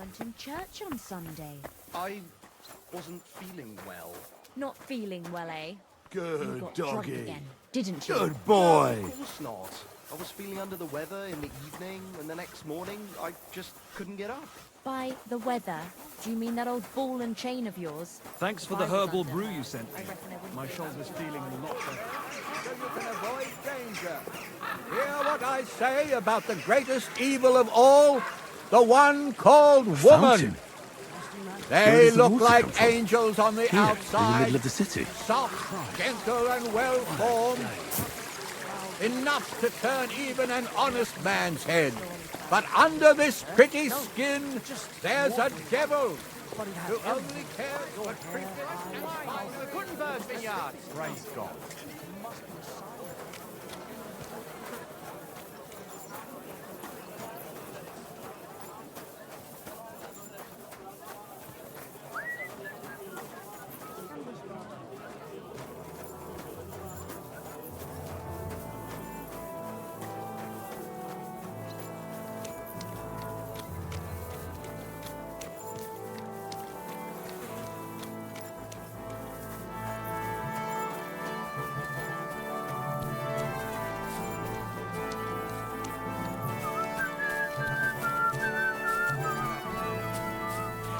weren't in church on Sunday. I wasn't feeling well. Not feeling well, eh? You Good got drunk doggy. again, didn't you? Good boy. Of course not. I was feeling under the weather in the evening, and the next morning, I just couldn't get up. By the weather, do you mean that old ball and chain of yours? Thanks for If the I was herbal under brew her, you sent I me. reckon I wouldn't My be shoulder's like feeling a lot better. So you can avoid danger. Hear what I say about the greatest evil of all, the one called woman. Fountain? Where They does the look water like come from? angels on the Here, in the outside, middle of the city. soft, gentle, and well-formed. Enough to turn even an honest man's head. But under this pretty skin, there's a devil who only cares for trinkets and wine. The Gutenberg vineyard. Praise God.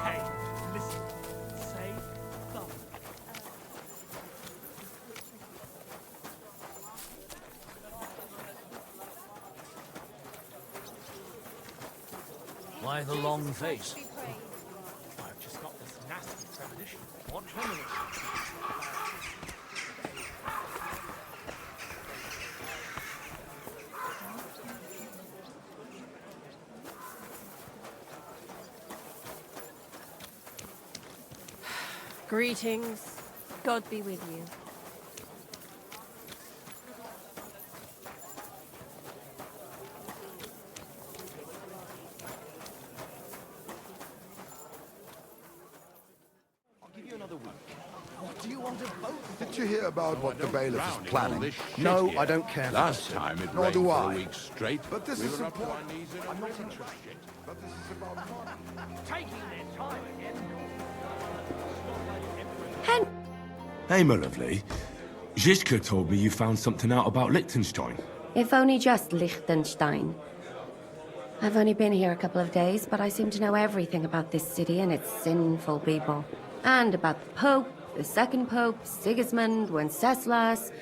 Hey, listen. Say something. Why the long face? I've just got this nasty premonition. Watch one minute. Greetings. God be with you. I'll give you another week. What do you want of both? Did you hear about what the bailiff is planning? No, I don't care. Last time it Nor do I. week straight. But this is important. I'm not interested. But this is about money. Taking their time again. Hey, my lovely. Zizka told me you found something out about Liechtenstein. If only just Liechtenstein. I've only been here a couple of days, but I seem to know everything about this city and its sinful people. And about the Pope, the second Pope, Sigismund, Wenceslas,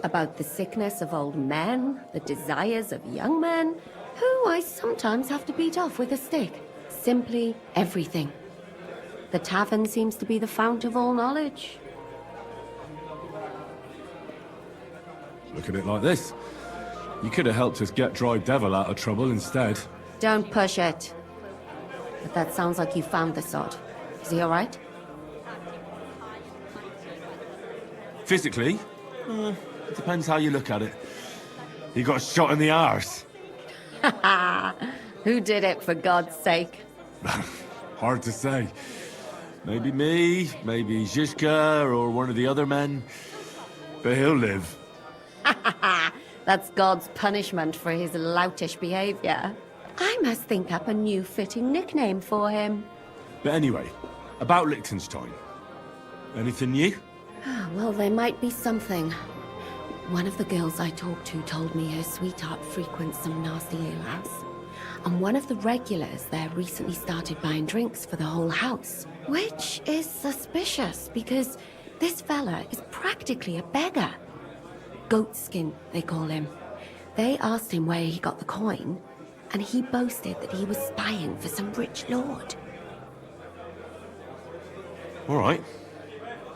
about the sickness of old men, the desires of young men, who I sometimes have to beat off with a stick. Simply everything. The tavern seems to be the fount of all knowledge. Look at it like this. You could have helped us get Dry Devil out of trouble instead. Don't push it. But that sounds like you found the sod. Is he all right? Physically? It depends how you look at it. He got shot in the arse. Who did it, for God's sake? Hard to say. Maybe me, maybe Zizka, or one of the other men. But he'll live. That's God's punishment for his loutish behavior. I must think up a new fitting nickname for him. But anyway, about Liechtenstein. Anything new? Well, there might be something. One of the girls I talked to told me her sweetheart frequents some nasty alehouse. And one of the regulars there recently started buying drinks for the whole house. Which is suspicious, because this fella is practically a beggar. Goatskin, they call him. They asked him where he got the coin, and he boasted that he was spying for some rich lord. All right.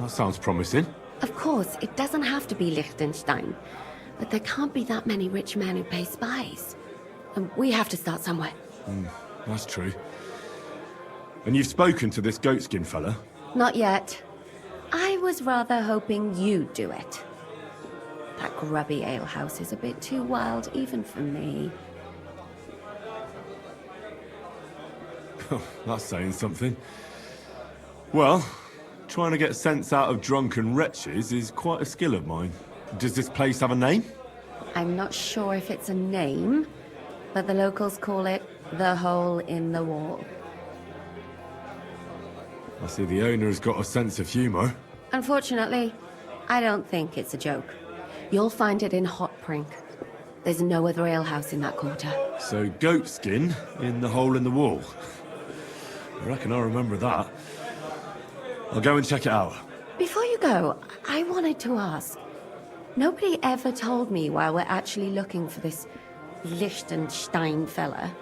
That sounds promising. Of course, it doesn't have to be Liechtenstein, but there can't be that many rich men who pay spies. And we have to start somewhere. That's true. And you've spoken to this goatskin fella? Not yet. I was rather hoping you'd do it. That grubby alehouse is a bit too wild, even for me. That's saying something. Well, trying to get sense out of drunken wretches is quite a skill of mine. Does this place have a name? I'm not sure if it's a name, but the locals call it the Hole in the Wall. I see the owner's got a sense of humour. Unfortunately, I don't think it's a joke. You'll find it in Hot Prink. There's no other alehouse in that quarter. So goat skin in the hole in the wall. I reckon I remember that. I'll go and check it out. Before you go, I wanted to ask. Nobody ever told me why we're actually looking for this Liechtenstein fella.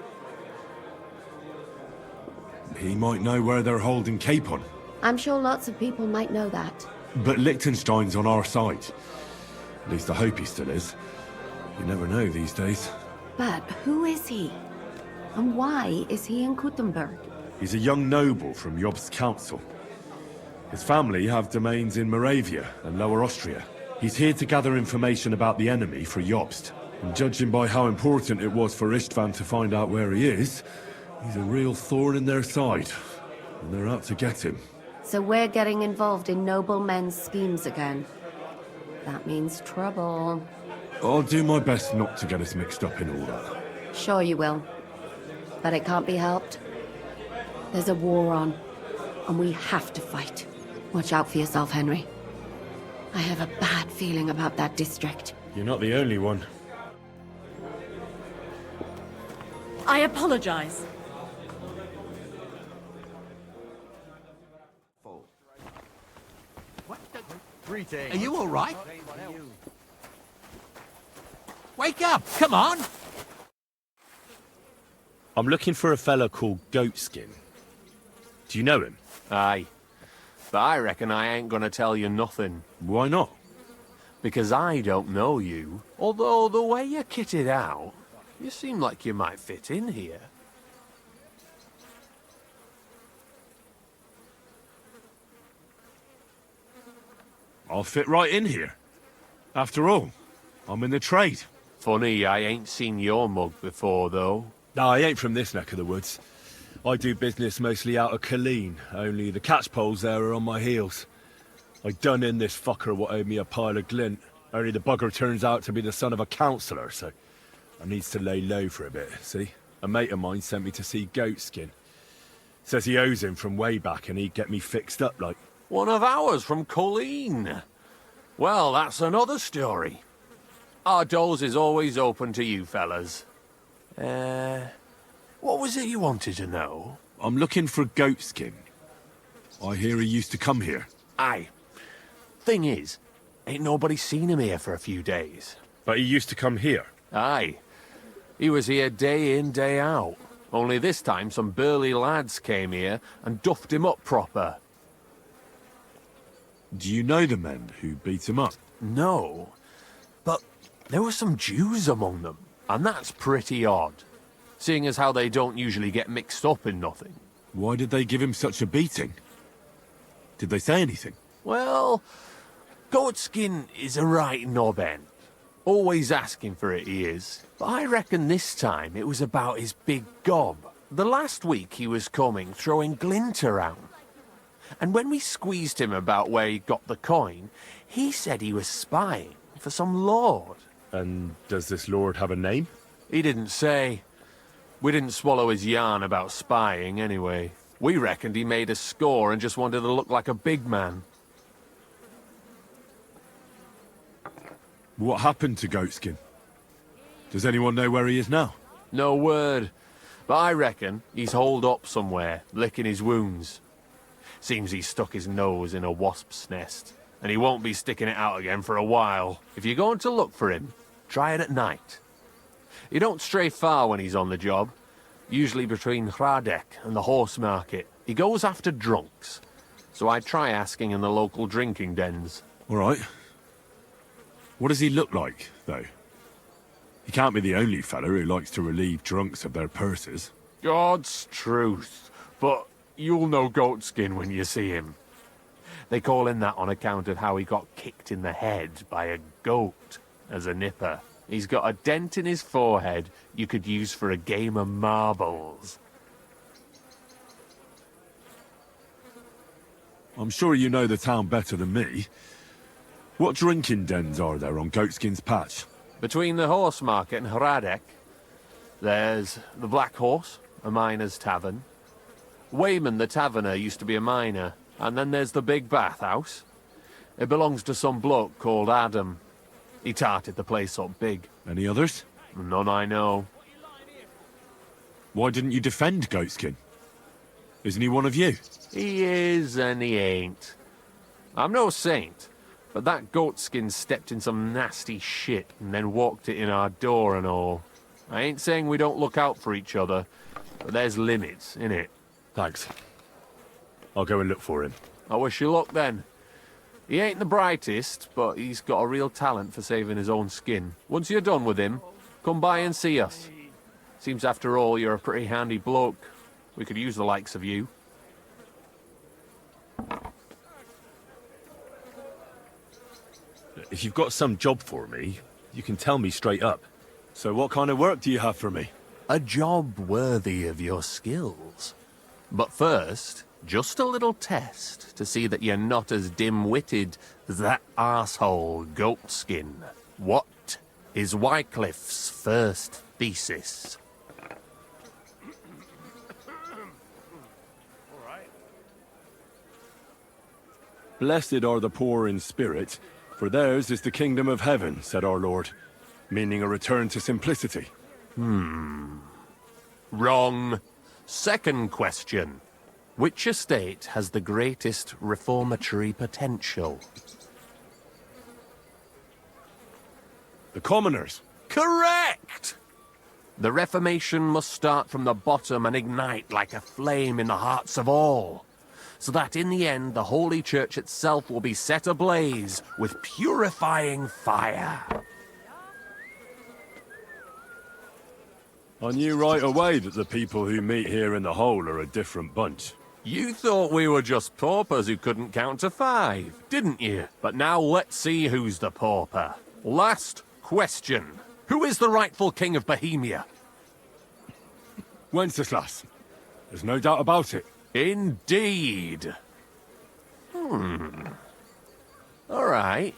He might know where they're holding Capon. I'm sure lots of people might know that. But Liechtenstein's on our side. At least I hope he still is. You never know these days. But who is he? And why is he in Kuttenberg? He's a young noble from Jobst's council. His family have domains in Moravia and Lower Austria. He's here to gather information about the enemy for Jobst. And judging by how important it was for Istvan to find out where he is, he's a real thorn in their side. And they're out to get him. So we're getting involved in noblemen's schemes again. That means trouble. I'll do my best not to get us mixed up in all that. Sure you will. But it can't be helped. There's a war on, and we have to fight. Watch out for yourself, Henry. I have a bad feeling about that district. You're not the only one. I apologize. Are you all right? Wake up! Come on! I'm looking for a fella called Goatskin. Do you know him? Aye. But I reckon I ain't gonna tell you nothing. Why not? Because I don't know you. Although the way you're kitted out, you seem like you might fit in here. I'll fit right in here. After all, I'm in the trade. Funny, I ain't seen your mug before, though. No, I ain't from this neck of the woods. I do business mostly out of Colleen, only the catchpoles there are on my heels. I done in this fucker what owed me a pile of glint, only the bugger turns out to be the son of a councillor, so I needs to lay low for a bit, see? A mate of mine sent me to see Goatskin. Says he owes him from way back and he'd get me fixed up like... One of ours from Colleen. Well, that's another story. Our doors is always open to you fellas. What was it you wanted to know? I'm looking for Goatskin. I hear he used to come here. Aye. Thing is, ain't nobody seen him here for a few days. But he used to come here? Aye. He was here day in, day out. Only this time some burly lads came here and duffed him up proper. Do you know the men who beat him up? No. But there were some Jews among them, and that's pretty odd. Seeing as how they don't usually get mixed up in nothing. Why did they give him such a beating? Did they say anything? Well, Goatskin is a right knobhead. Always asking for it, he is. But I reckon this time it was about his big gob. The last week he was coming, throwing glint around. And when we squeezed him about where he got the coin, he said he was spying for some lord. And does this lord have a name? He didn't say. We didn't swallow his yarn about spying, anyway. We reckoned he made a score and just wanted to look like a big man. What happened to Goatskin? Does anyone know where he is now? No word. But I reckon he's holed up somewhere, licking his wounds. Seems he stuck his nose in a wasp's nest, and he won't be sticking it out again for a while. If you're going to look for him, try it at night. He don't stray far when he's on the job. Usually between Hradek and the horse market. He goes after drunks. So I try asking in the local drinking dens. All right. What does he look like, though? He can't be the only fella who likes to relieve drunks of their purses. God's truth. But you'll know Goatskin when you see him. They call him that on account of how he got kicked in the head by a goat as a nipper. He's got a dent in his forehead you could use for a game of marbles. I'm sure you know the town better than me. What drinking dens are there on Goatskin's patch? Between the horse market and Hradek, there's the Black Horse, a miner's tavern. Wayman the taverner used to be a miner, and then there's the big bathhouse. It belongs to some bloke called Adam. He tarted the place up big. Any others? None I know. Why didn't you defend Goatskin? Isn't he one of you? He is and he ain't. I'm no saint, but that goatskin stepped in some nasty shit and then walked it in our door and all. I ain't saying we don't look out for each other, but there's limits, innit? Thanks. I'll go and look for him. I wish you luck then. He ain't the brightest, but he's got a real talent for saving his own skin. Once you're done with him, come by and see us. Seems after all you're a pretty handy bloke. We could use the likes of you. If you've got some job for me, you can tell me straight up. So what kind of work do you have for me? A job worthy of your skills. But first, just a little test to see that you're not as dim-witted as that arsehole Goatskin. What is Wycliffe's first thesis? Blessed are the poor in spirit, for theirs is the kingdom of heaven, said our Lord, meaning a return to simplicity. Wrong. Second question. Which estate has the greatest reformatory potential? The commoners. Correct! The Reformation must start from the bottom and ignite like a flame in the hearts of all, so that in the end the Holy Church itself will be set ablaze with purifying fire. I knew right away that the people who meet here in the hole are a different bunch. You thought we were just paupers who couldn't count to 5, didn't you? But now let's see who's the pauper. Last question. Who is the rightful king of Bohemia? Wenceslas. There's no doubt about it. Indeed. All right.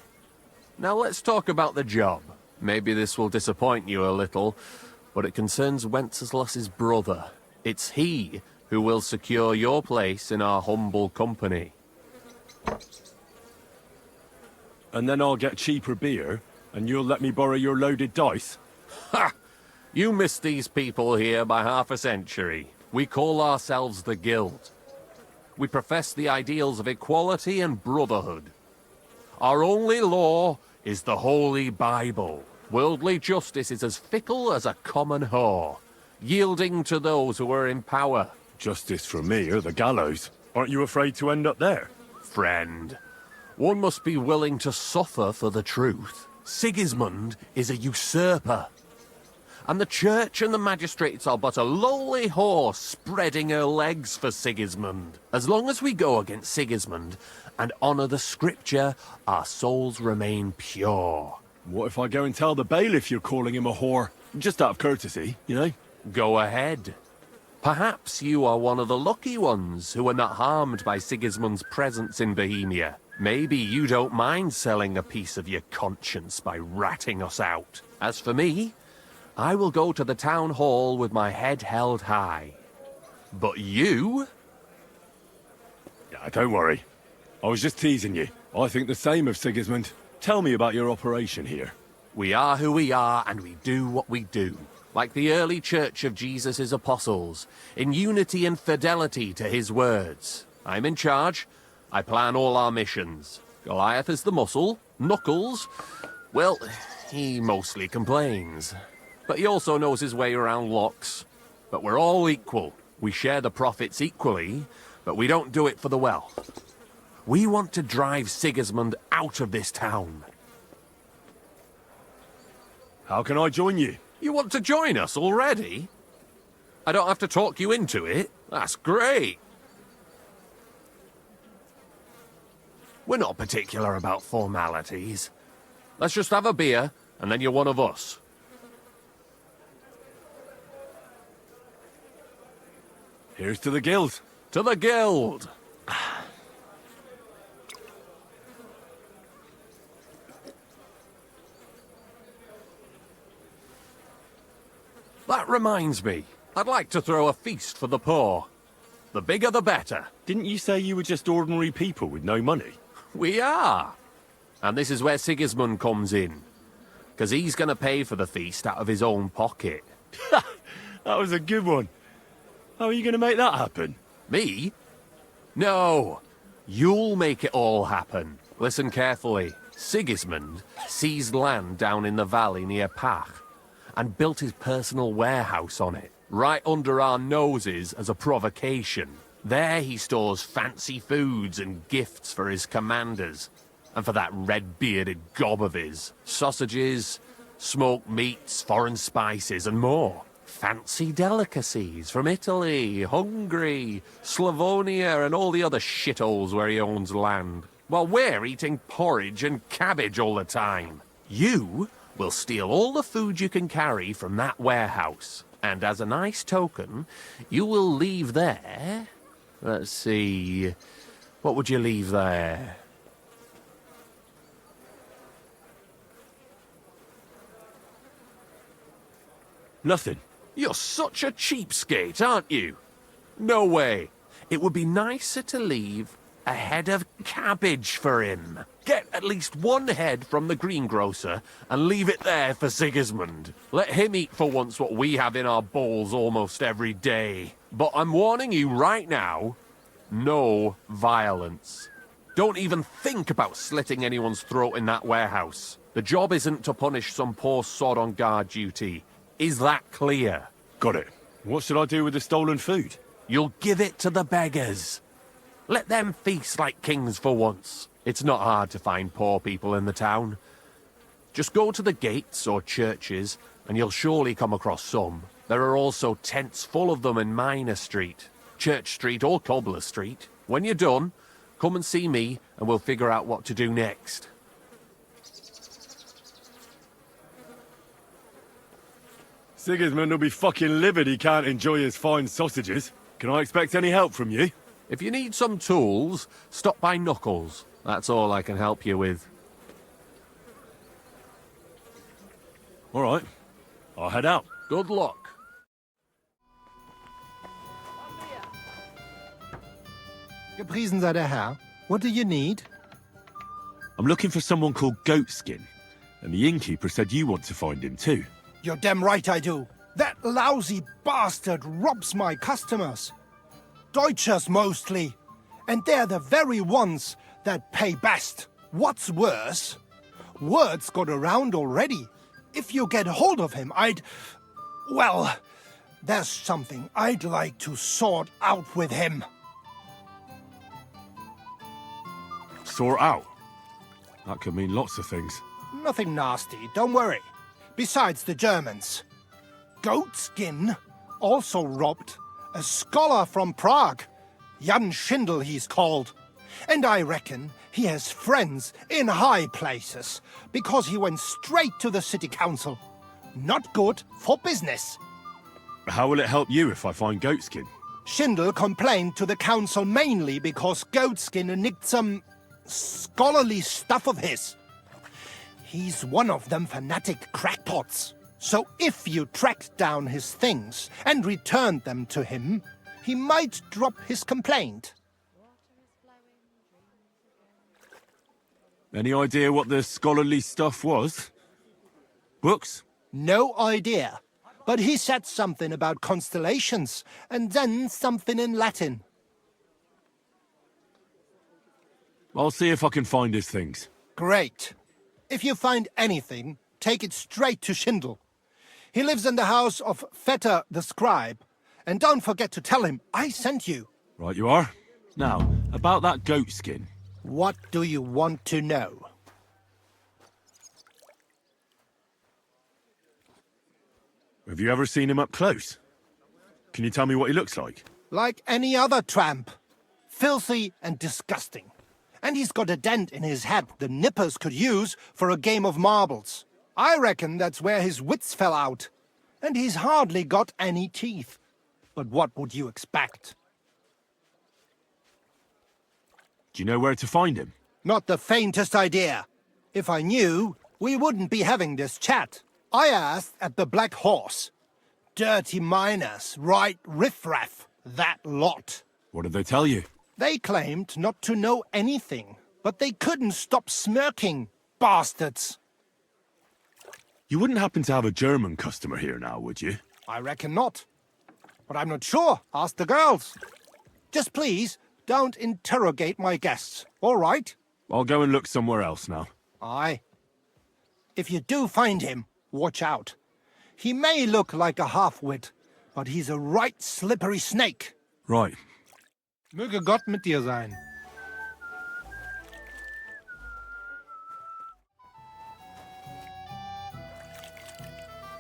Now let's talk about the job. Maybe this will disappoint you a little, but it concerns Wenceslas's brother. It's he who will secure your place in our humble company. And then I'll get cheaper beer, and you'll let me borrow your loaded dice? Ha! You missed these people here by half a century. We call ourselves the Guild. We profess the ideals of equality and brotherhood. Our only law is the Holy Bible. Worldly justice is as fickle as a common whore, yielding to those who are in power. Justice for me or the gallows. Aren't you afraid to end up there? Friend, one must be willing to suffer for the truth. Sigismund is a usurper. And the church and the magistrates are but a lowly horse spreading her legs for Sigismund. As long as we go against Sigismund and honour the scripture, our souls remain pure. What if I go and tell the bailiff you're calling him a whore? Just out of courtesy, you know? Go ahead. Perhaps you are one of the lucky ones who are not harmed by Sigismund's presence in Bohemia. Maybe you don't mind selling a piece of your conscience by ratting us out. As for me, I will go to the town hall with my head held high. But you? Yeah, don't worry. I was just teasing you. I think the same of Sigismund. Tell me about your operation here. We are who we are, and we do what we do. Like the early church of Jesus' apostles, in unity and fidelity to his words. I'm in charge. I plan all our missions. Goliath is the muscle. Knuckles, well, he mostly complains. But he also knows his way around locks. But we're all equal. We share the profits equally, but we don't do it for the wealth. We want to drive Sigismund out of this town. How can I join you? You want to join us already? I don't have to talk you into it. That's great. We're not particular about formalities. Let's just have a beer, and then you're one of us. Here's to the Guild. To the Guild! That reminds me, I'd like to throw a feast for the poor. The bigger the better. Didn't you say you were just ordinary people with no money? We are. And this is where Sigismund comes in. Because he's going to pay for the feast out of his own pocket. That was a good one. How are you going to make that happen? Me? No. You'll make it all happen. Listen carefully. Sigismund seized land down in the valley near Pach and built his personal warehouse on it, right under our noses as a provocation. There he stores fancy foods and gifts for his commanders, and for that red-bearded gob of his. Sausages, smoked meats, foreign spices, and more. Fancy delicacies from Italy, Hungary, Slavonia, and all the other shitholes where he owns land. While we're eating porridge and cabbage all the time. You will steal all the food you can carry from that warehouse. And as a nice token, you will leave there... Let's see... What would you leave there? Nothing. You're such a cheapskate, aren't you? No way. It would be nicer to leave a head of cabbage for him. Get at least one head from the greengrocer and leave it there for Sigismund. Let him eat for once what we have in our bowls almost every day. But I'm warning you right now, no violence. Don't even think about slitting anyone's throat in that warehouse. The job isn't to punish some poor sod on guard duty. Is that clear? Got it. What should I do with the stolen food? You'll give it to the beggars. Let them feast like kings for once. It's not hard to find poor people in the town. Just go to the gates or churches, and you'll surely come across some. There are also tents full of them in Minor Street, Church Street or Cobbler Street. When you're done, come and see me, and we'll figure out what to do next. Sigismund will be fucking livid he can't enjoy his fine sausages. Can I expect any help from you? If you need some tools, stop by Knuckles. That's all I can help you with. All right. I'll head out. Good luck. Gepriesen sei der Herr. What do you need? I'm looking for someone called Goatskin, and the innkeeper said you want to find him too. You're damn right I do. That lousy bastard robs my customers. Deutschers mostly. And they're the very ones that pay best. What's worse, word's got around already. If you get hold of him, well, there's something I'd like to sort out with him. Sort out? That could mean lots of things. Nothing nasty, don't worry. Besides the Germans. Goatskin also robbed a scholar from Prague. Jan Schindel he's called. And I reckon he has friends in high places, because he went straight to the city council. Not good for business. How will it help you if I find Goatskin? Schindel complained to the council mainly because Goatskin nicked some scholarly stuff of his. He's one of them fanatic crackpots. So if you tracked down his things and returned them to him, he might drop his complaint. Any idea what the scholarly stuff was? Books? No idea. But he said something about constellations, and then something in Latin. I'll see if I can find his things. Great. If you find anything, take it straight to Schindel. He lives in the house of Vetter the scribe. And don't forget to tell him I sent you. Right you are. Now, about that goatskin. What do you want to know? Have you ever seen him up close? Can you tell me what he looks like? Like any other tramp. Filthy and disgusting. And he's got a dent in his head the nippers could use for a game of marbles. I reckon that's where his wits fell out. And he's hardly got any teeth. But what would you expect? Do you know where to find him? Not the faintest idea. If I knew, we wouldn't be having this chat. I asked at the Black Horse. Dirty miners, right riffraff, that lot. What did they tell you? They claimed not to know anything, but they couldn't stop smirking, bastards. You wouldn't happen to have a German customer here now, would you? I reckon not. But I'm not sure. Ask the girls. Just please, don't interrogate my guests, all right? I'll go and look somewhere else now. Aye. If you do find him, watch out. He may look like a half-wit, but he's a right slippery snake. Right. Möge Gott mit dir sein.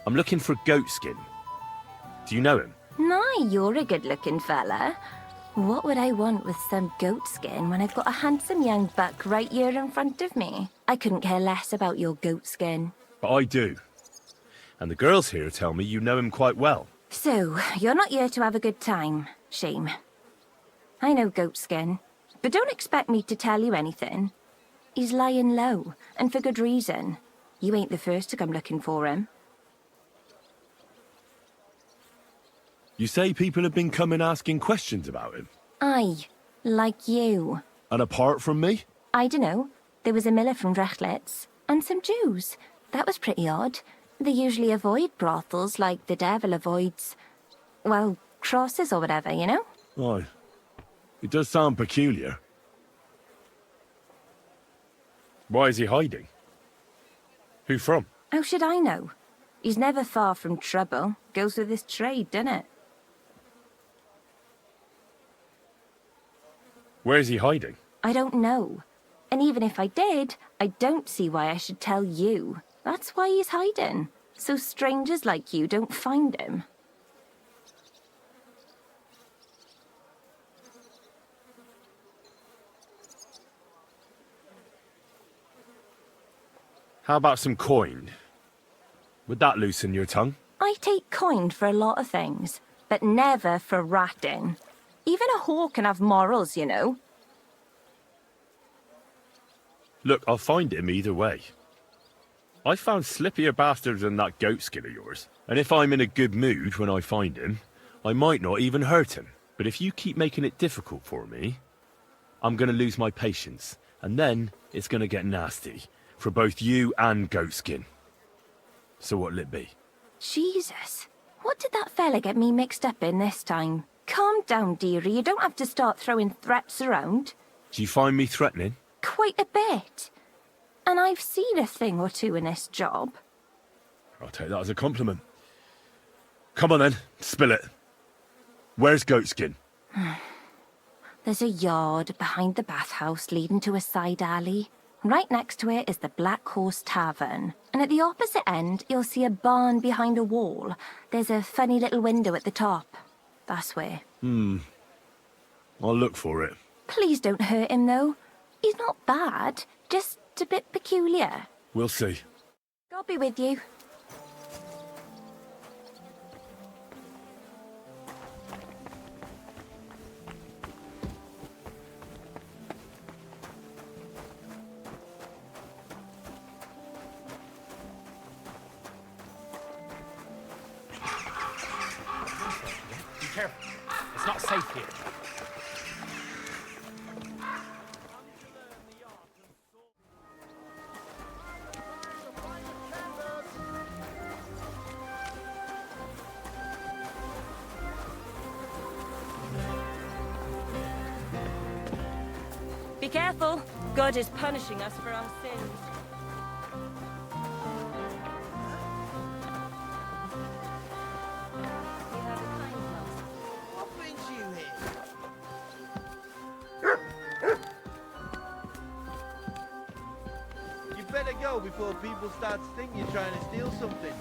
I'm looking for Goatskin. Do you know him? Nah, you're a good-looking fella. What would I want with some goat skin when I've got a handsome young buck right here in front of me? I couldn't care less about your goat skin. But I do. And the girls here tell me you know him quite well. So, you're not here to have a good time. Shame. I know goat skin, but don't expect me to tell you anything. He's lying low, and for good reason. You ain't the first to come looking for him. You say people have been coming asking questions about him? Aye, like you. And apart from me? I dunno. There was a miller from Drechlitz, and some Jews. That was pretty odd. They usually avoid brothels like the devil avoids, well, crosses or whatever, you know? Right. It does sound peculiar. Why is he hiding? Who from? How should I know? He's never far from trouble. Goes with his trade, doesn't it? Where is he hiding? I don't know. And even if I did, I don't see why I should tell you. That's why he's hiding. So strangers like you don't find him. How about some coin? Would that loosen your tongue? I take coin for a lot of things, but never for ratting. Even a whore can have morals, you know. Look, I'll find him either way. I found slippier bastards than that goat skin of yours. And if I'm in a good mood when I find him, I might not even hurt him. But if you keep making it difficult for me, I'm going to lose my patience. And then it's going to get nasty. For both you and Goatskin. So what'll it be? Jesus. What did that fella get me mixed up in this time? Calm down, dearie. You don't have to start throwing threats around. Do you find me threatening? Quite a bit. And I've seen a thing or two in this job. I'll take that as a compliment. Come on then, spill it. Where's Goatskin? There's a yard behind the bathhouse leading to a side alley. Right next to it is the Black Horse Tavern. And at the opposite end, you'll see a barn behind a wall. There's a funny little window at the top. That's where. I'll look for it. Please don't hurt him, though. He's not bad, just a bit peculiar. We'll see. God be with you. Be careful. It's not safe here. Be careful. God is punishing us for our sins. You have a kind master. What brings you here? You better go before people start thinking you're trying to steal something.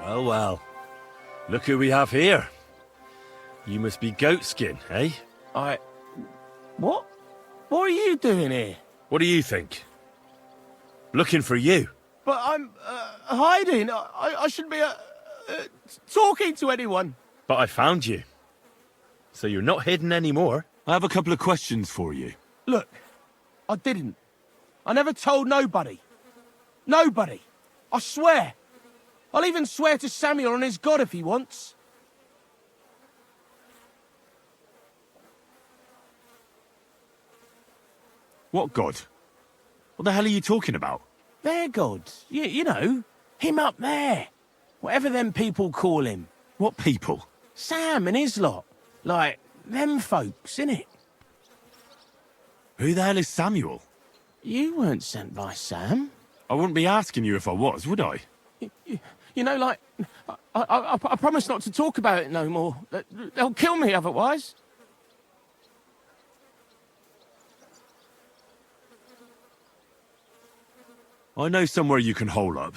Well, well. Look who we have here. You must be Goatskin, eh? What? What are you doing here? What do you think? Looking for you. But I'm hiding. I shouldn't be talking to anyone. But I found you. So you're not hidden anymore. I have a couple of questions for you. Look, I didn't. I never told nobody. Nobody. I swear. I'll even swear to Samuel and his God if he wants. What God? What the hell are you talking about? Their God. You know, him up there. Whatever them people call him. What people? Sam and his lot. Like, them folks, innit? Who the hell is Samuel? You weren't sent by Sam. I wouldn't be asking you if I was, would I? You know, like, I promise not to talk about it no more. They'll kill me otherwise. I know somewhere you can hole up.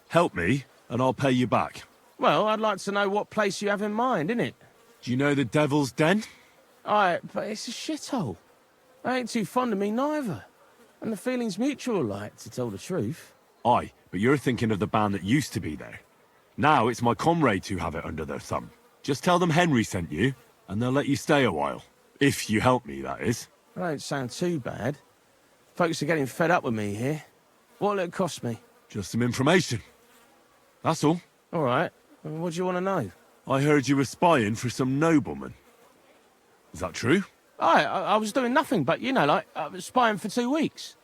Help me, and I'll pay you back. Well, I'd like to know what place you have in mind, innit? Do you know the Devil's Den? Aye, but it's a shithole. They ain't too fond of me neither. And the feeling's mutual, like, to tell the truth. Aye, but you're thinking of the band that used to be there. Now it's my comrades who have it under their thumb. Just tell them Henry sent you, and they'll let you stay a while. If you help me, that is. That don't sound too bad. Folks are getting fed up with me here. What'll it cost me? Just some information. That's all. All right. What do you want to know? I heard you were spying for some nobleman. Is that true? Aye, I was doing nothing but, you know, like, I was spying for 2 weeks.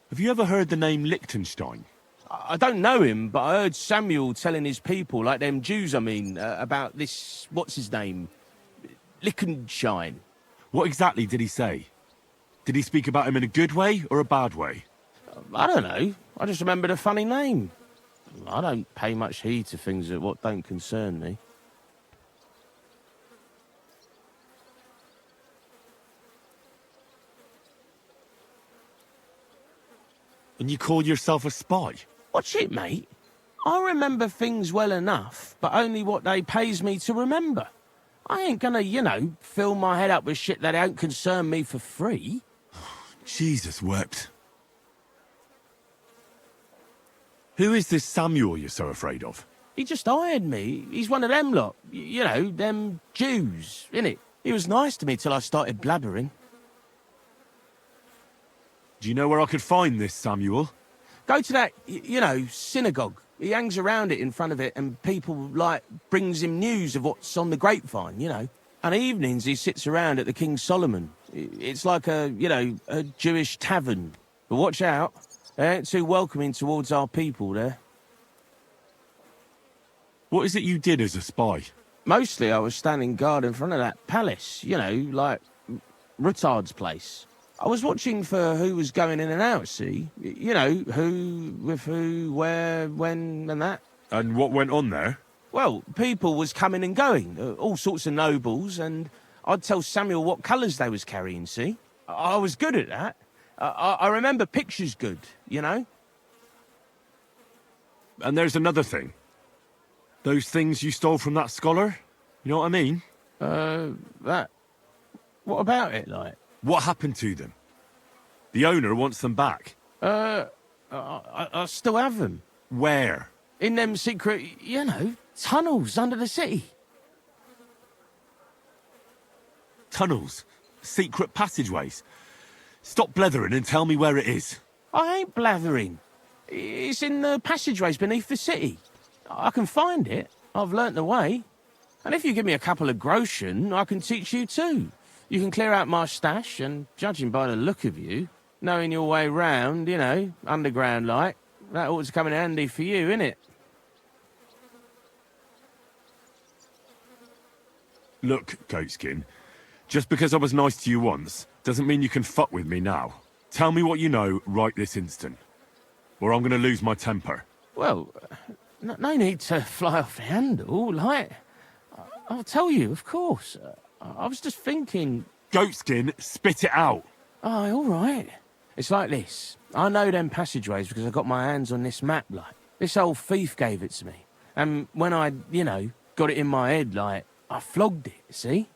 Have you ever heard the name Liechtenstein? I don't know him, but I heard Samuel telling his people, like them Jews, I mean, about this, what's his name? Liechtenstein. What exactly did he say? Did he speak about him in a good way or a bad way? I don't know. I just remembered a funny name. I don't pay much heed to things that what don't concern me. And you call yourself a spy? Watch it, mate. I remember things well enough, but only what they pays me to remember. I ain't gonna, you know, fill my head up with shit that don't concern me for free. Jesus wept. Who is this Samuel you're so afraid of? He just hired me. He's one of them lot. You know, them Jews, innit? He was nice to me till I started blabbering. Do you know where I could find this Samuel? Go to that, you know, synagogue. He hangs around it in front of it and people, like, brings him news of what's on the grapevine, you know. And evenings he sits around at the King Solomon. It's like a, you know, a Jewish tavern. But watch out. They ain't too welcoming towards our people there. What is it you did as a spy? Mostly I was standing guard in front of that palace, you know, like Rutard's place. I was watching for who was going in and out, see? You know, who, with who, where, when, and that. And what went on there? Well, people was coming and going, all sorts of nobles, and I'd tell Samuel what colours they was carrying, see? I was good at that. I remember pictures good, you know? And there's another thing. Those things you stole from that scholar? You know what I mean? That... What about it, like? What happened to them? The owner wants them back. I still have them. Where? In them secret, you know, tunnels under the city. Tunnels? Secret passageways? Stop blethering and tell me where it is. I ain't blathering. It's in the passageways beneath the city. I can find it. I've learnt the way. And if you give me a couple of groschen, I can teach you too. You can clear out my stash, and judging by the look of you, knowing your way round, you know, underground like, that ought to come in handy for you, innit? Look, Goatskin, just because I was nice to you once, doesn't mean you can fuck with me now. Tell me what you know right this instant, or I'm gonna lose my temper. Well, no need to fly off the handle, like... I'll tell you, of course. I was just thinking... Goatskin, spit it out. Oh, all right. It's like this. I know them passageways because I got my hands on this map, like. This old thief gave it to me. And when I, got it in my head, like, I flogged it, see?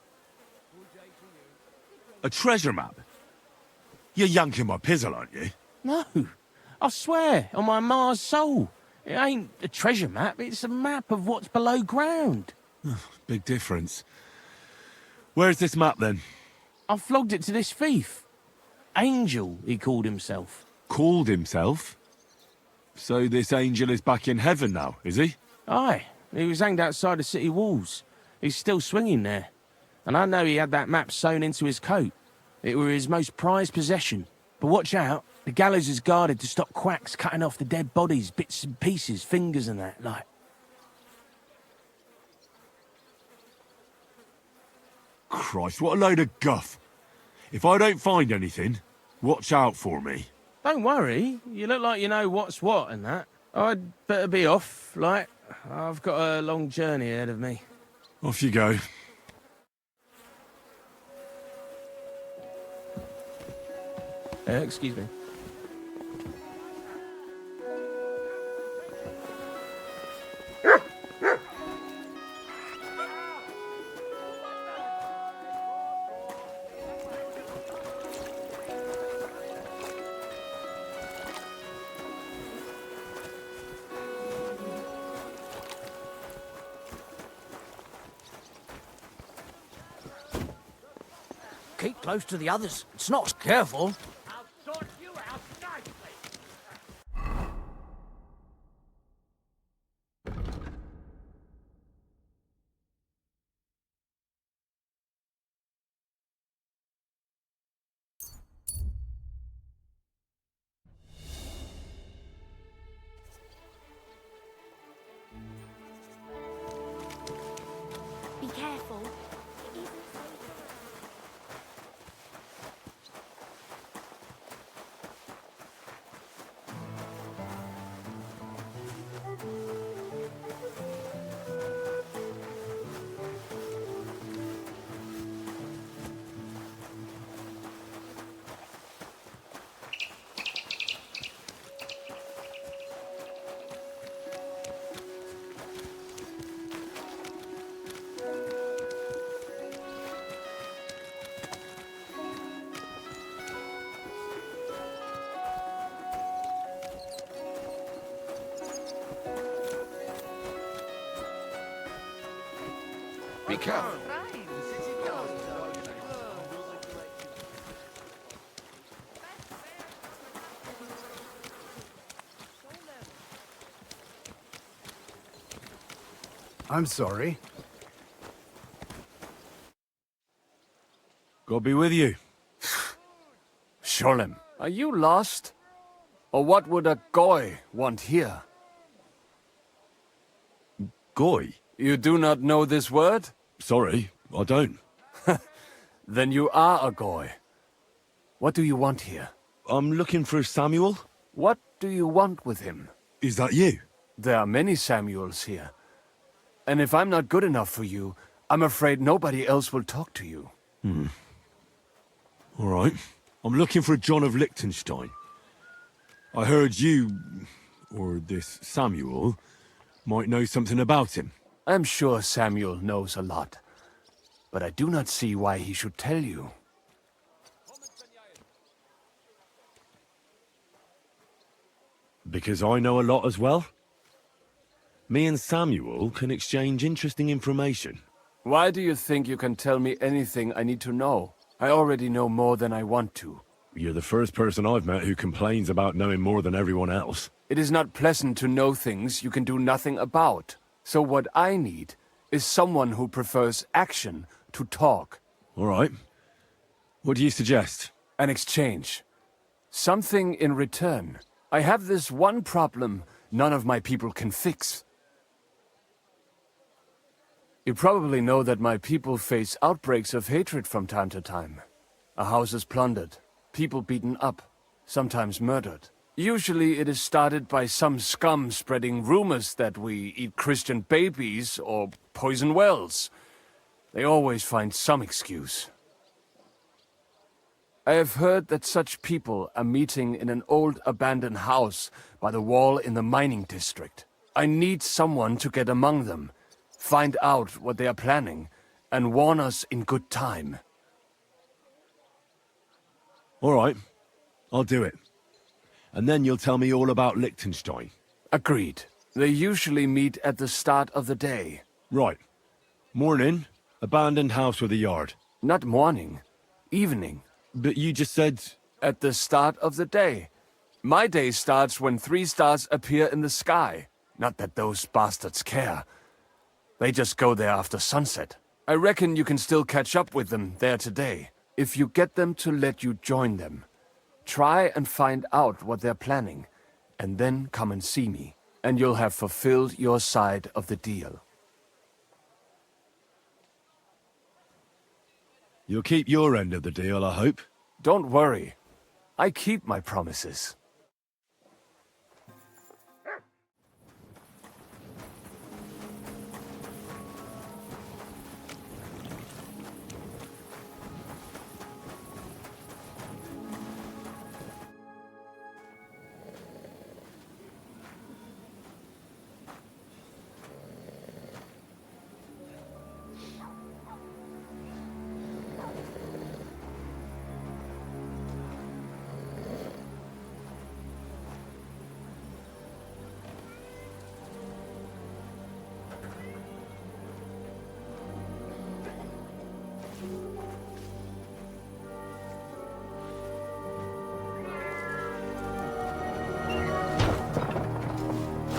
A treasure map? You're yanking my pizzle, aren't you? No, I swear, on my Mars soul. It ain't a treasure map, it's a map of what's below ground. Big difference. Where's this map, then? I flogged it to this thief. Angel, he called himself. Called himself? So this angel is back in heaven now, is he? Aye, he was hanged outside the city walls. He's still swinging there. And I know he had that map sewn into his coat. It were his most prized possession. But watch out, the gallows is guarded to stop quacks cutting off the dead bodies, bits and pieces, fingers and that, like. Christ, what a load of guff. If I don't find anything, watch out for me. Don't worry, you look like you know what's what and that. I'd better be off, like. I've got a long journey ahead of me. Off you go. Excuse me. Keep close to the others. It's not careful. I'll sort you out nicely. Be careful. Be careful. I'm sorry. God be with you. Sholem, are you lost? Or what would a goy want here? Goy? You do not know this word? Sorry, I don't. Then you are a goy. What do you want here? I'm looking for Samuel. What do you want with him? Is that you? There are many Samuels here. And if I'm not good enough for you, I'm afraid nobody else will talk to you. All right. I'm looking for John of Liechtenstein. I heard you, or this Samuel, might know something about him. I'm sure Samuel knows a lot. But I do not see why he should tell you. Because I know a lot as well? Me and Samuel can exchange interesting information. Why do you think you can tell me anything I need to know? I already know more than I want to. You're the first person I've met who complains about knowing more than everyone else. It is not pleasant to know things you can do nothing about. So what I need is someone who prefers action to talk. All right. What do you suggest? An exchange. Something in return. I have this one problem none of my people can fix. You probably know that my people face outbreaks of hatred from time to time. A house is plundered, people beaten up, sometimes murdered. Usually it is started by some scum spreading rumors that we eat Christian babies or poison wells. They always find some excuse. I have heard that such people are meeting in an old abandoned house by the wall in the mining district. I need someone to get among them, find out what they are planning, and warn us in good time. All right, I'll do it. And then you'll tell me all about Liechtenstein. Agreed. They usually meet at the start of the day. Right. Morning, abandoned house with a yard. Not morning, evening. But you just said... At the start of the day. My day starts when 3 stars appear in the sky. Not that those bastards care. They just go there after sunset. I reckon you can still catch up with them there today, if you get them to let you join them. Try and find out what they're planning, and then come and see me, and you'll have fulfilled your side of the deal. You'll keep your end of the deal, I hope. Don't worry. I keep my promises.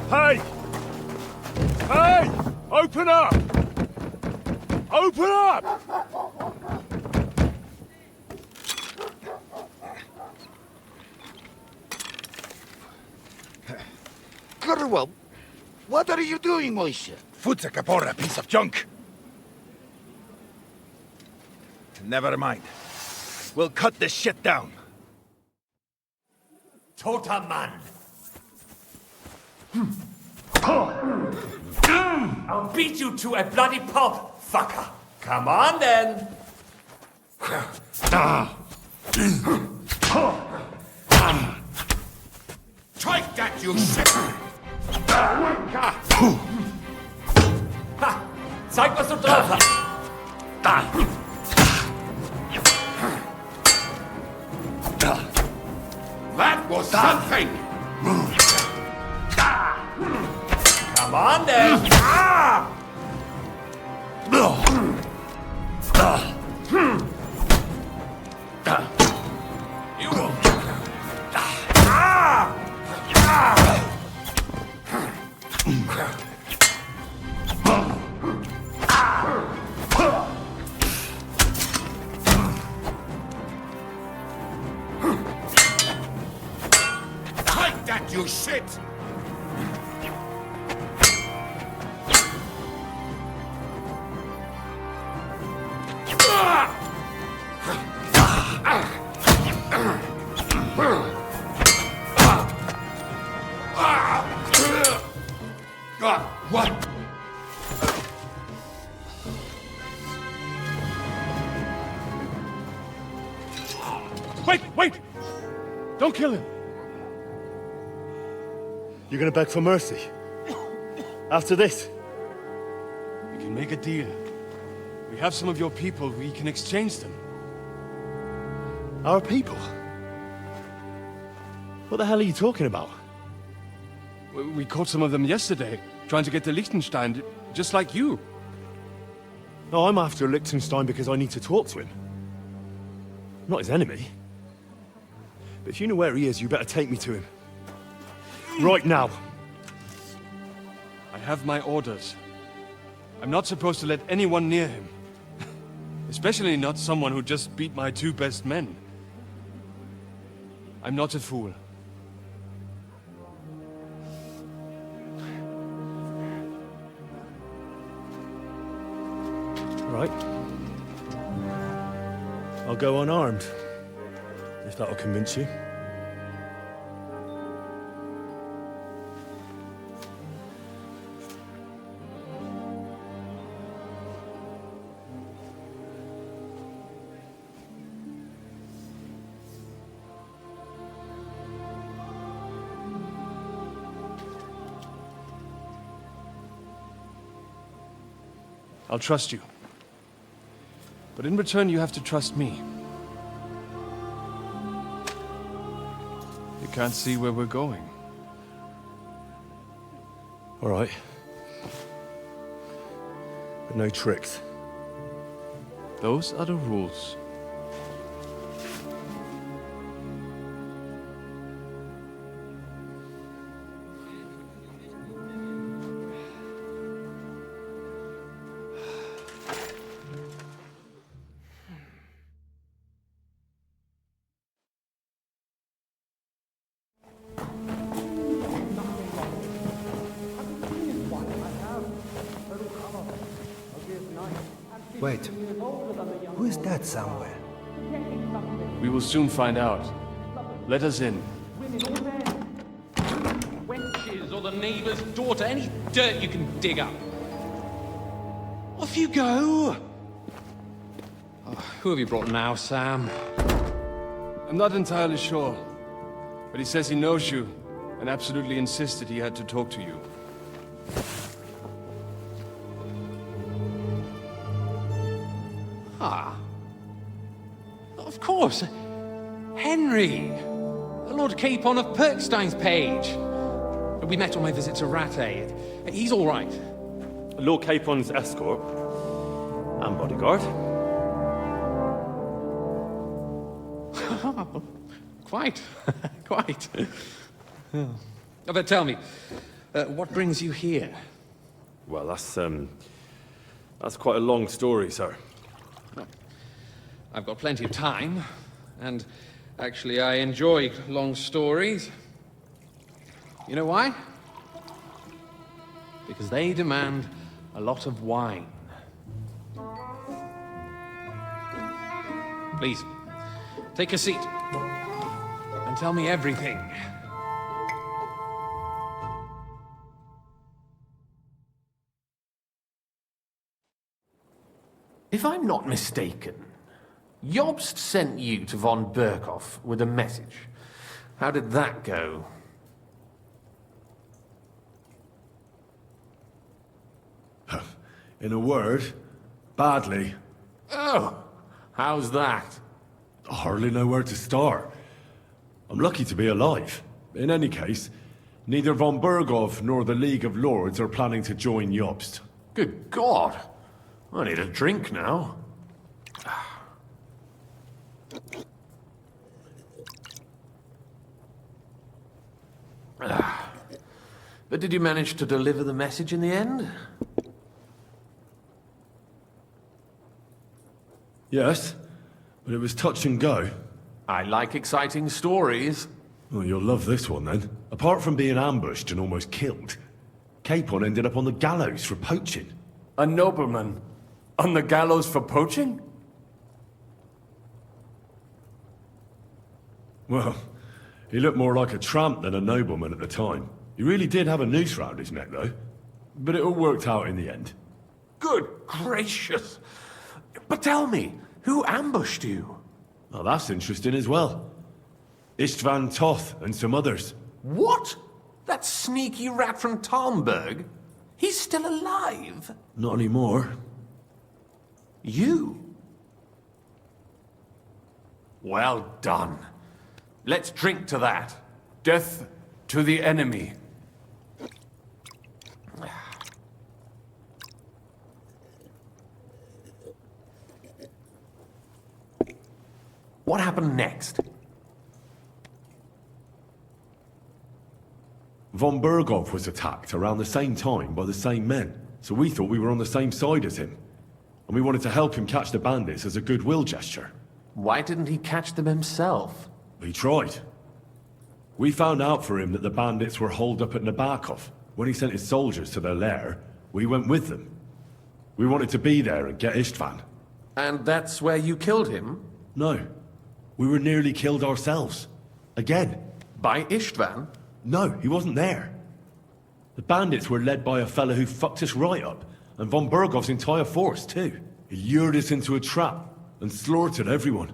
Hey! Hey! Open up! Open up! Gurwell, what are you doing, Moishe? Futsa Kapora, piece of junk. Never mind. We'll cut this shit down. Totaman. I'll beat you to a bloody pulp, fucker. Come on, then. Take that, you shit! Ha! Zeig, was du drauf hast. That was something! Come on, then. Take that, you shit! What? Wait! Don't kill him! You're gonna beg for mercy? After this? We can make a deal. We have some of your people, we can exchange them. Our people? What the hell are you talking about? We caught some of them yesterday, trying to get to Liechtenstein, just like you. No, I'm after Liechtenstein because I need to talk to him. I'm not his enemy. But if you know where he is, you better take me to him. Right now. I have my orders. I'm not supposed to let anyone near him. Especially not someone who just beat my 2 best men. I'm not a fool. Right. I'll go unarmed. If that'll convince you. I'll trust you. But in return, you have to trust me. You can't see where we're going. All right. But no tricks. Those are the rules. Wait, who is that somewhere? We will soon find out. Let us in. Wenches or the neighbour's daughter, any dirt you can dig up. Off you go! Oh, who have you brought now, Sam? I'm not entirely sure, but he says he knows you, and absolutely insisted he had to talk to you. Ah. Of course. Henry. Lord Capon of Perkstein's page. We met on my visit to Rattay. He's all right. Lord Capon's escort and bodyguard. Quite. Quite. But tell me, what brings you here? Well, that's quite a long story, sir. I've got plenty of time, and actually I enjoy long stories. You know why? Because they demand a lot of wine. Please, take a seat and tell me everything. If I'm not mistaken, Jobst sent you to von Berkhoff with a message. How did that go? In a word, badly. Oh, how's that? I hardly know where to start. I'm lucky to be alive. In any case, neither von Berghoff nor the League of Lords are planning to join Jobst. Good God! I need a drink now. But did you manage to deliver the message in the end? Yes, but it was touch and go. I like exciting stories. Well, you'll love this one then. Apart from being ambushed and almost killed, Capon ended up on the gallows for poaching. A nobleman? On the gallows for poaching? Well, he looked more like a tramp than a nobleman at the time. He really did have a noose round his neck, though. But it all worked out in the end. Good gracious! But tell me, who ambushed you? Well, that's interesting as well. Istvan Toth and some others. What? That sneaky rat from Talmberg? He's still alive? Not anymore. You? Well done. Let's drink to that. Death to the enemy. What happened next? Von Berghoff was attacked around the same time by the same men, so we thought we were on the same side as him. And we wanted to help him catch the bandits as a goodwill gesture. Why didn't he catch them himself? He tried. We found out for him that the bandits were holed up at Nabokov. When he sent his soldiers to their lair, we went with them. We wanted to be there and get Istvan. And that's where you killed him? No. We were nearly killed ourselves. Again. By Istvan? No, he wasn't there. The bandits were led by a fellow who fucked us right up, and von Berghoff's entire force, too. He lured us into a trap and slaughtered everyone.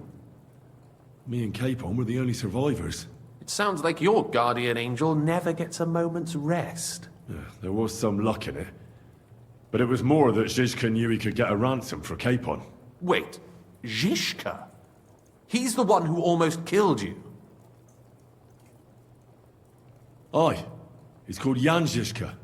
Me and Capon were the only survivors. It sounds like your guardian angel never gets a moment's rest. Yeah, there was some luck in it. But it was more that Zizka knew he could get a ransom for Capon. Wait, Zizka? He's the one who almost killed you. Aye. He's called Jan Zizka,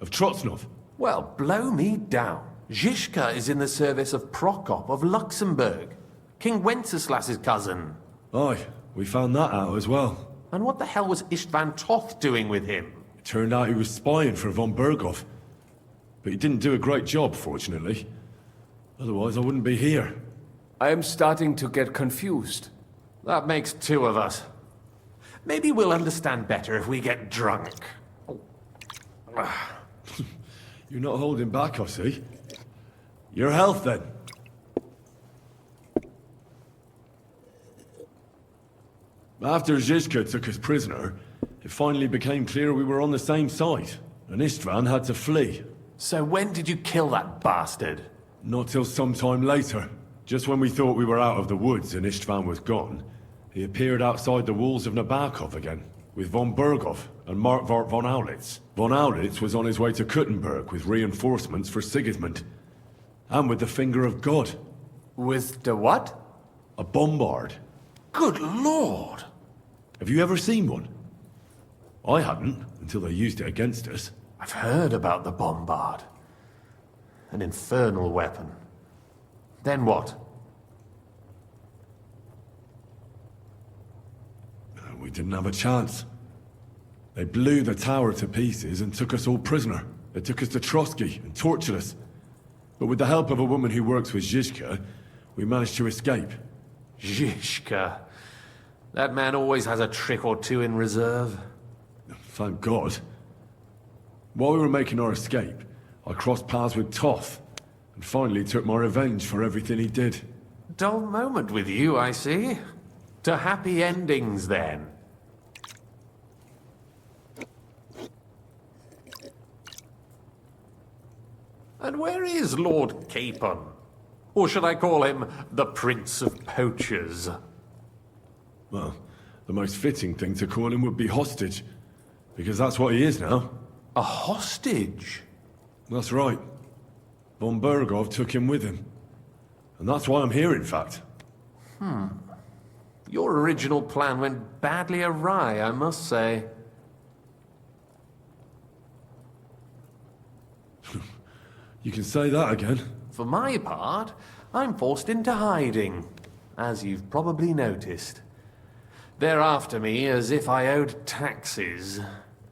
of Trotsnov. Well, blow me down. Zizka is in the service of Prokop of Luxembourg, King Wenceslas's cousin. Aye, we found that out as well. And what the hell was Istvan Toth doing with him? It turned out he was spying for von Berghoff. But he didn't do a great job, fortunately. Otherwise, I wouldn't be here. I am starting to get confused. That makes two of us. Maybe we'll understand better if we get drunk. You're not holding back, I see. Your health, then. After Zizka took us prisoner, it finally became clear we were on the same side, and Istvan had to flee. So when did you kill that bastard? Not till some time later. Just when we thought we were out of the woods and Istvan was gone, he appeared outside the walls of Nabokov again, with von Berghoff and Markvart von Aulitz. Von Aulitz was on his way to Kuttenberg with reinforcements for Sigismund. And with the finger of God. With the what? A bombard. Good lord! Have you ever seen one? I hadn't, until they used it against us. I've heard about the bombard. An infernal weapon. Then what? We didn't have a chance. They blew the tower to pieces and took us all prisoner. They took us to Trotsky and tortured us. But with the help of a woman who works with Zizka, we managed to escape. Zizka. That man always has a trick or two in reserve. Thank God. While we were making our escape, I crossed paths with Toth, and finally took my revenge for everything he did. Dull moment with you, I see. To happy endings, then. And where is Lord Capon? Or should I call him the Prince of Poachers? Well, the most fitting thing to call him would be hostage, because that's what he is now. A hostage? That's right. Von Berghoff took him with him. And that's why I'm here, in fact. Your original plan went badly awry, I must say. You can say that again. For my part, I'm forced into hiding, as you've probably noticed. They're after me as if I owed taxes.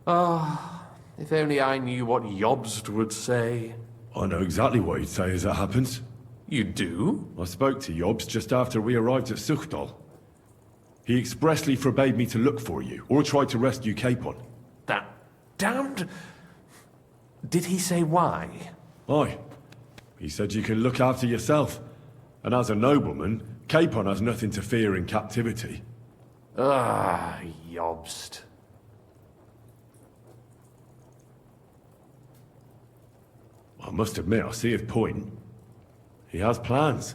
Ah, if only I knew what Jobst would say. I know exactly what he'd say as it happens. You do? I spoke to Jobst just after we arrived at Suchdal. He expressly forbade me to look for you, or try to rescue Capon. That damned... Did he say why? Aye. He said you can look after yourself. And as a nobleman, Capon has nothing to fear in captivity. Ah, Jobst. I must admit, I see his point. He has plans.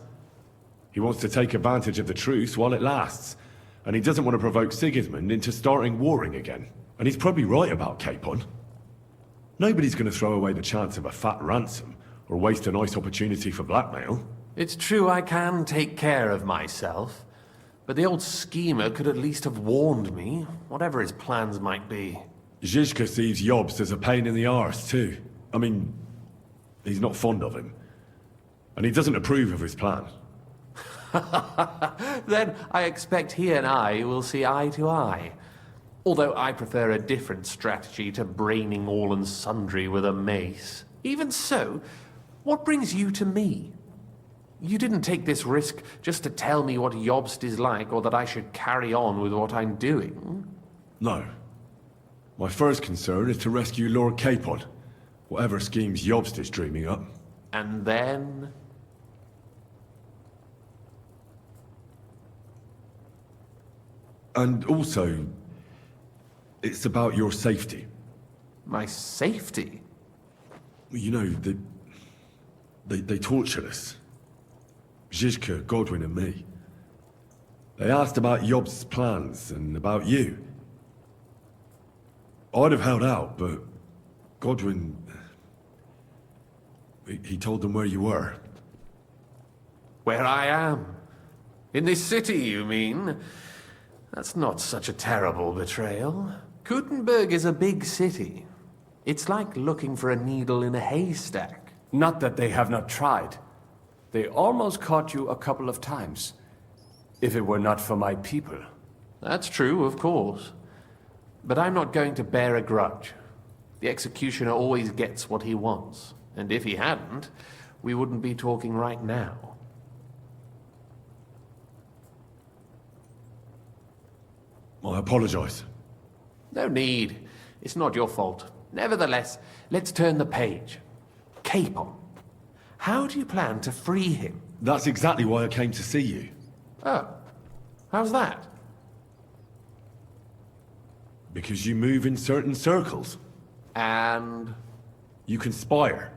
He wants to take advantage of the truce while it lasts. And he doesn't want to provoke Sigismund into starting warring again. And he's probably right about Capon. Nobody's going to throw away the chance of a fat ransom, or waste a nice opportunity for blackmail. It's true I can take care of myself, but the old schemer could at least have warned me, whatever his plans might be. Zizka sees Jobst as a pain in the arse, too. I mean, he's not fond of him. And he doesn't approve of his plan. Then I expect he and I will see eye to eye. Although I prefer a different strategy to braining all and sundry with a mace. Even so, what brings you to me? You didn't take this risk just to tell me what Jobst is like, or that I should carry on with what I'm doing. No. My first concern is to rescue Lord Capon, whatever schemes Jobst is dreaming up. And then... And also, it's about your safety. My safety? You know, they tortured us. Zizka, Godwin and me. They asked about Jobst's plans and about you. I'd have held out, but Godwin... He told them where you were. Where I am? In this city, you mean? That's not such a terrible betrayal. Gutenberg is a big city. It's like looking for a needle in a haystack. Not that they have not tried. They almost caught you a couple of times. If it were not for my people. That's true, of course. But I'm not going to bear a grudge. The executioner always gets what he wants. And if he hadn't, we wouldn't be talking right now. I apologize. No need. It's not your fault. Nevertheless, let's turn the page. Capon. How do you plan to free him? That's exactly why I came to see you. Oh. How's that? Because you move in certain circles. And? You conspire.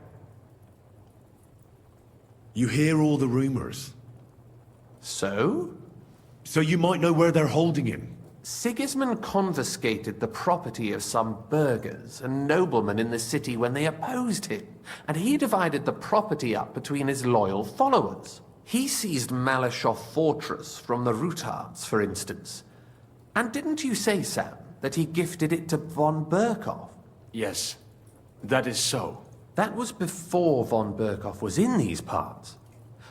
You hear all the rumors. So? So you might know where they're holding him. Sigismund confiscated the property of some burghers and noblemen in the city when they opposed him, and he divided the property up between his loyal followers. He seized Malashov Fortress from the Rutards, for instance. And didn't you say, Sam, that he gifted it to von Berkhoff? Yes, that is so. That was before von Berkhoff was in these parts.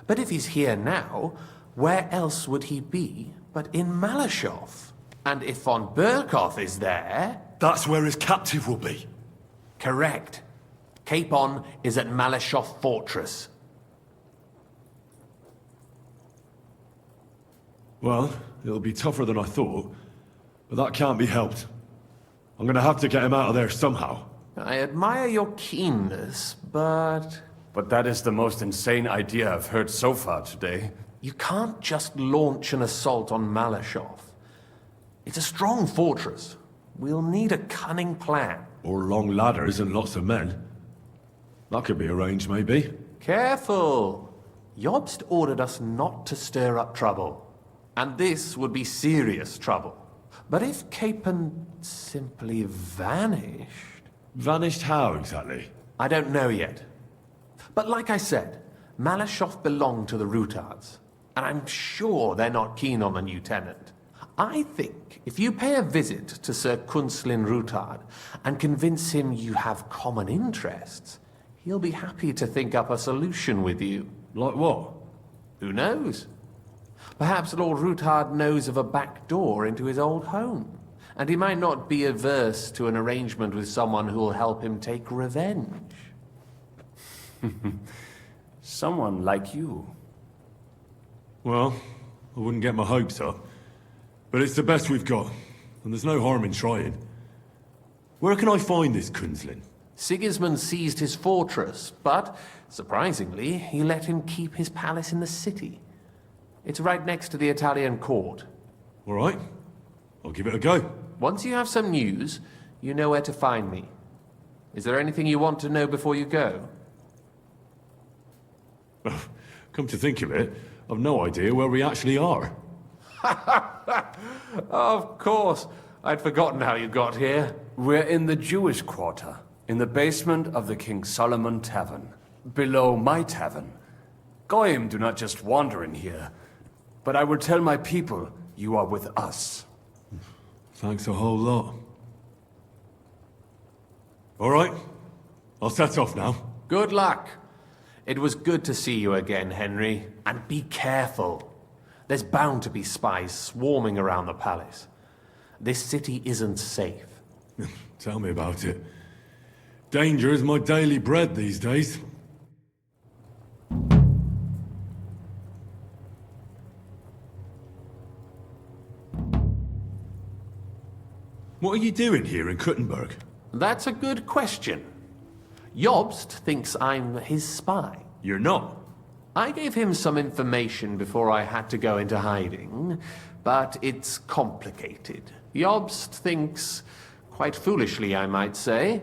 But if he's here now, where else would he be but in Malashov? And if von Berkhoff is there... That's where his captive will be. Correct. Capon is at Malashov Fortress. Well, it'll be tougher than I thought, but that can't be helped. I'm gonna have to get him out of there somehow. I admire your keenness, but... But that is the most insane idea I've heard so far today. You can't just launch an assault on Malashov. It's a strong fortress. We'll need a cunning plan. Or long ladders and lots of men. That could be arranged, maybe. Careful! Jobst ordered us not to stir up trouble. And this would be serious trouble. But if Capon simply vanished... Vanished how, exactly? I don't know yet. But like I said, Malashov belonged to the Rutards. And I'm sure they're not keen on the new tenant. I think if you pay a visit to Sir Kunslin Rutard and convince him you have common interests, he'll be happy to think up a solution with you. Like what? Who knows? Perhaps Lord Rutard knows of a back door into his old home, and he might not be averse to an arrangement with someone who will help him take revenge. Someone like you. Well, I wouldn't get my hopes up. But it's the best we've got, and there's no harm in trying. Where can I find this Kunslin? Sigismund seized his fortress, but, surprisingly, he let him keep his palace in the city. It's right next to the Italian court. All right. I'll give it a go. Once you have some news, you know where to find me. Is there anything you want to know before you go? Come to think of it, I've no idea where we actually are. Of course. I'd forgotten how you got here. We're in the Jewish quarter, in the basement of the King Solomon Tavern, below my tavern. Goyim do not just wander in here, but I will tell my people you are with us. Thanks a whole lot. All right, I'll set off now. Good luck. It was good to see you again, Henry. And be careful. There's bound to be spies swarming around the palace. This city isn't safe. Tell me about it. Danger is my daily bread these days. What are you doing here in Kuttenberg? That's a good question. Jobst thinks I'm his spy. You're not. I gave him some information before I had to go into hiding, but it's complicated. Jobst thinks, quite foolishly I might say,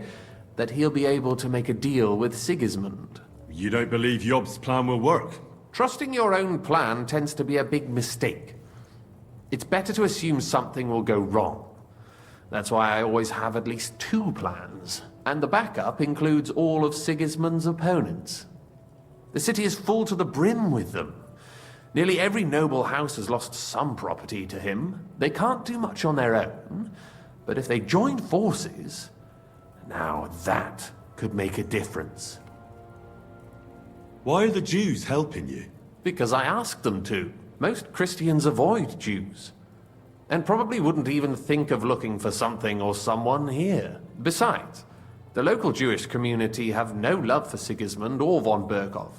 that he'll be able to make a deal with Sigismund. You don't believe Jobst's plan will work? Trusting your own plan tends to be a big mistake. It's better to assume something will go wrong. That's why I always have at least 2 plans, and the backup includes all of Sigismund's opponents. The city is full to the brim with them. Nearly every noble house has lost some property to him. They can't do much on their own, but if they join forces, now that could make a difference. Why are the Jews helping you? Because I asked them to. Most Christians avoid Jews, and probably wouldn't even think of looking for something or someone here. Besides, the local Jewish community have no love for Sigismund or von Berkov,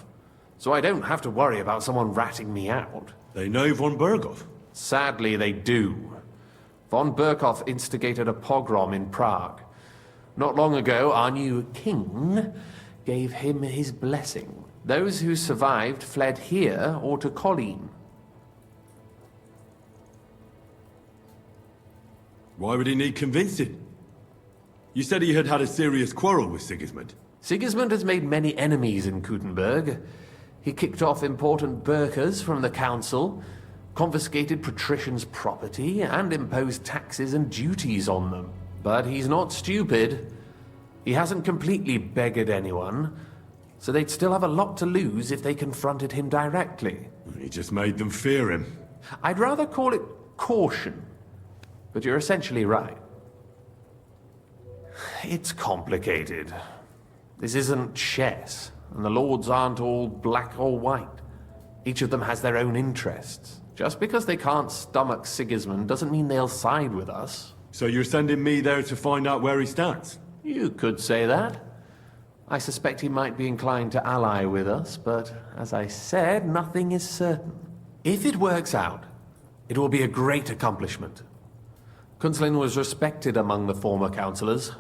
so I don't have to worry about someone ratting me out. They know von Berkov? Sadly, they do. Von Berkov instigated a pogrom in Prague. Not long ago, our new king gave him his blessing. Those who survived fled here or to Colleen. Why would he need convincing? You said he had had a serious quarrel with Sigismund. Sigismund has made many enemies in Kuttenberg. He kicked off important burghers from the council, confiscated patricians' property, and imposed taxes and duties on them. But he's not stupid. He hasn't completely beggared anyone, so they'd still have a lot to lose if they confronted him directly. He just made them fear him. I'd rather call it caution, but you're essentially right. It's complicated. This isn't chess, and the lords aren't all black or white. Each of them has their own interests. Just because they can't stomach Sigismund doesn't mean they'll side with us. So you're sending me there to find out where he stands? You could say that. I suspect he might be inclined to ally with us, but as I said, nothing is certain. If it works out, it will be a great accomplishment. Kunzlin was respected among the former councillors.